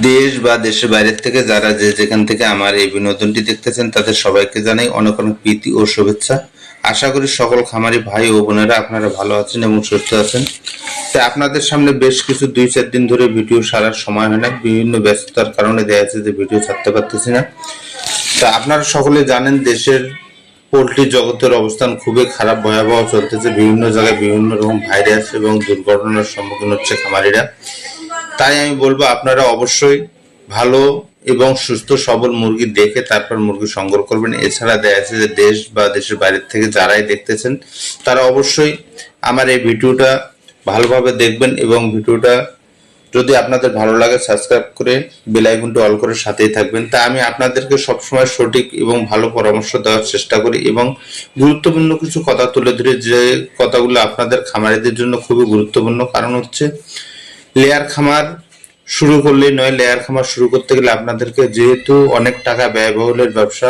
দেশ বা দেশের বাইরের থেকে যারা যেখান থেকে আমার এই বিনোদনটি দেখতেছেন তাদের সবাইকে জানাই অনেক অনেক প্রীতি ও শুভেচ্ছা। আশা করি সকল খামারি ভাই ও বোনেরা আপনারা ভালো আছেন এবং সুস্থ আছেন। তাই আপনাদের সামনে বেশ কিছু 2-4 দিন ধরে ভিডিও ছাড়ার সময় হয় না, বিভিন্ন ব্যস্ততার কারণে দেখা যাচ্ছে যে ভিডিও ছাড়তে পারতেছি না। তা আপনারা সকলে জানেন দেশের পোল্ট্রি জগতের অবস্থান খুবই খারাপ, ভয়াবহ চলতেছে। বিভিন্ন জায়গায় বিভিন্ন রকম ভাইরাস এবং দুর্ঘটনার সম্মুখীন হচ্ছে খামারিরা। তাই আমি বলবো আপনারা অবশ্যই ভালো এবং সুস্থ সবল মুরগি দেখে তারপর মুরগি সংগ্রহ করবেন। এছাড়া দেখা যাচ্ছে যে দেশ বা দেশের বাইরের থেকে যারাই দেখতেছেন তারা অবশ্যই আমার এই ভিডিওটা ভালোভাবে দেখবেন এবং ভিডিওটা যদি আপনাদের ভালো লাগে সাবস্ক্রাইব করে বেল আইকনটি অল করে সাথেই থাকবেন। তা আমি আপনাদেরকে সবসময় সঠিক এবং ভালো পরামর্শ দেওয়ার চেষ্টা করি এবং গুরুত্বপূর্ণ কিছু কথা তুলে ধরি, যে কথাগুলো আপনাদের খামারিদের জন্য খুবই গুরুত্বপূর্ণ। কারণ হচ্ছে লেয়ার খামার শুরু করলেই নয়, লেয়ার খামার শুরু করতে গেলে আপনাদেরকে যেহেতু অনেক টাকা ব্যয়বহুলের ব্যবসা,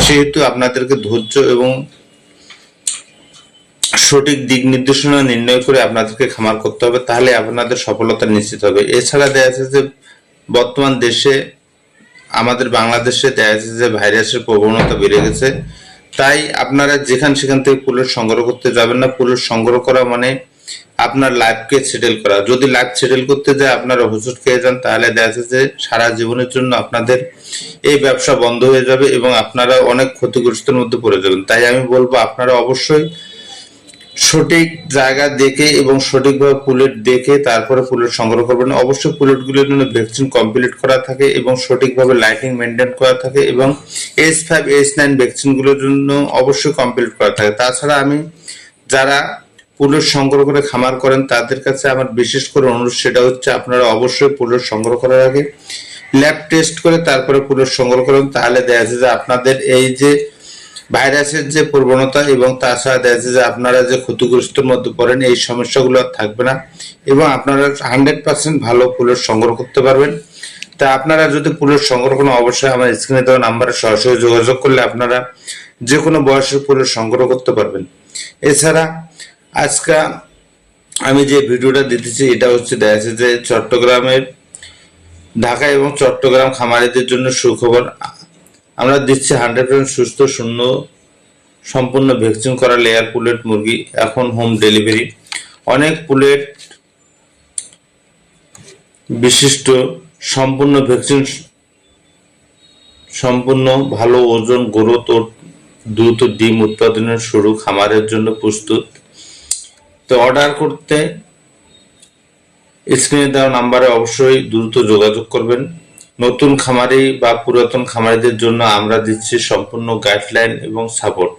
সেহেতু আপনাদেরকে ধৈর্য এবং সঠিক দিক নির্দেশনা নির্ণয় করে আপনাদেরকে খামার করতে হবে, তাহলে আপনাদের সফলতা নিশ্চিত হবে। এছাড়া দেখা যাচ্ছে যে বর্তমান দেশে আমাদের বাংলাদেশে দেখা যাচ্ছে যে ভাইরাসের প্রবণতা বেড়ে গেছে। তাই আপনারা সেখান থেকে পুলেট সংগ্রহ করতে যাবেন না। পুলেট সংগ্রহ করা মানে আপনার লাইফকে সেটেল করা। যদি লাইফ সেটেল করতে যায় আপনারা হোঁচট খেয়ে যান, তাহলে দেখা যাচ্ছে যে সারা জীবনের জন্য আপনাদের এই ব্যবসা বন্ধ হয়ে যাবে এবং আপনারা অনেক ক্ষতিগ্রস্তের মধ্যে পড়ে যাবেন। তাই আমি বলবো আপনারা অবশ্যই সঠিক জায়গা দেখে এবং সঠিকভাবে পুলেট দেখে তারপরে পুলেট সংগ্রহ করবেন। অবশ্যই পুলেটগুলোর জন্য ভ্যাকসিন কমপ্লিট করা থাকে এবং সঠিকভাবে লাইটিং মেনটেন করা থাকে এবং H5 H9 ভ্যাকসিনগুলোর জন্য অবশ্যই কমপ্লিট করা থাকে। তাছাড়া আমি যারা পুলেট সংগ্রহ করে খামার করেন তাদের কাছে আমার বিশেষ করে অনুরোধ, সেটা হচ্ছে আপনারা অবশ্যই পুলেট সংগ্রহ করার আগে ল্যাব টেস্ট করে তারপরে পুলেট সংগ্রহ করেন। তাহলে দেখা যাচ্ছে যে আপনাদের এই যে ভাইরাসের যে প্রবণতা এবং তাছাড়া দেখা যাচ্ছে যে আপনারা যে ক্ষতিগ্রস্তের মধ্যে পড়েন এই সমস্যাগুলো আর থাকবে না এবং আপনারা 100% ভালো পুলেট সংগ্রহ করতে পারবেন। তা আপনারা যদি পুলেট সংগ্রহ করেন অবশ্যই আমার স্ক্রিনে দেওয়া নাম্বারে সরাসরি যোগাযোগ করলে আপনারা যে কোনো বয়সের পুলেট সংগ্রহ করতে পারবেন। এছাড়া আজকে আমি যে ভিডিওটা দিতেছি এটা হচ্ছে দেখা যাচ্ছে যে চট্টগ্রামের, ঢাকা এবং চট্টগ্রাম খামারিদের জন্য সুখবর। আমরা দিচ্ছি 100% সুস্থ শূন্য সম্পূর্ণ ভ্যাকসিন করা লেয়ার পুলেট মুরগি এখন হোম ডেলিভারি। অনেক পুলেট বিশিষ্ট সম্পূর্ণ ভ্যাকসিন সম্পূর্ণ ভালো ওজন, গ্রোথ ও দ্রুত ডিম উৎপাদনের শুরু খামারের জন্য প্রস্তুত। তো অর্ডার করতে স্ক্রিনে দেওয়া নাম্বারে অবশ্যই দ্রুত যোগাযোগ করবেন। নতুন খামারি বা পুরাতন খামারিদের জন্য আমরা দিচ্ছি সম্পূর্ণ গাইডলাইন এবং সাপোর্ট।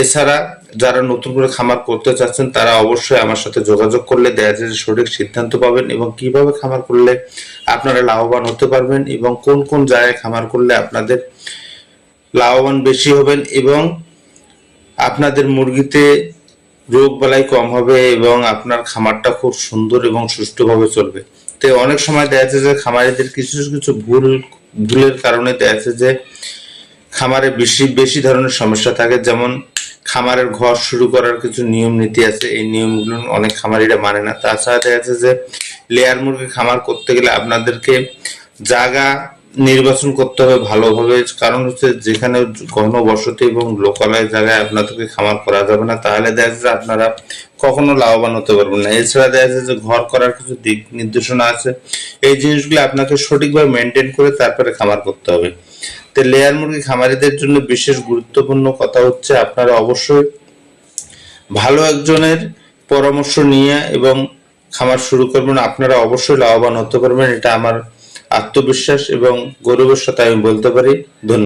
এছাড়া যারা নতুন করে খামার করতে চাচ্ছেন তারা অবশ্যই আমার সাথে যোগাযোগ করলে দেখা যায় যে সঠিক সিদ্ধান্ত পাবেন এবং কিভাবে খামার করলে আপনারা লাভবান হতে পারবেন এবং কোন কোন জায়গায় খামার করলে আপনাদের লাভবান বেশি হবেন এবং আপনাদের মুরগিতে রোগ বালাই কম হবে এবং আপনার খামারটা খুব সুন্দর এবং সুষ্ঠুভাবে চলবে। তো অনেক সময় দেখা যাচ্ছে যে খামারিদের কিছু কিছু ভুলের কারণে দেখা যাচ্ছে যে খামারে বেশি ধরনের সমস্যা থাকে। যেমন খামারের ঘর শুরু করার কিছু নিয়ম নীতি আছে, এই নিয়মগুলো অনেক খামারিরা মানে না। তাছাড়া দেখা যাচ্ছে যে লেয়ার মুরগি খামার করতে গেলে আপনাদেরকে জায়গা নির্বাচন করতে হবে ভালোভাবে। কারণ হচ্ছে যেখানে ঘনবসতি এবং লোকালয় জায়গায় আপনাদেরকে খামার করা যাবে না, তাহলে দেখা যাচ্ছে আপনারা কখনো লাভবান হতে পারবেন না। এছাড়া দেখা যাচ্ছে যে ঘর করার কিছু দিক নির্দেশনা আছে, এই জিনিসগুলো আপনাকে সঠিকভাবে মেনটেন করে তারপরে খামার করতে হবে। তো লেয়ার মুরগি খামারিদের জন্য বিশেষ গুরুত্বপূর্ণ কথা হচ্ছে আপনারা অবশ্যই ভালো একজনের পরামর্শ নিয়ে এবং খামার শুরু করবেন, আপনারা অবশ্যই লাভবান হতে পারবেন। এটা আমার আত্মবিশ্বাস এবং গৌরবের সাথে আমি বলতে পারি। ধন্যবাদ।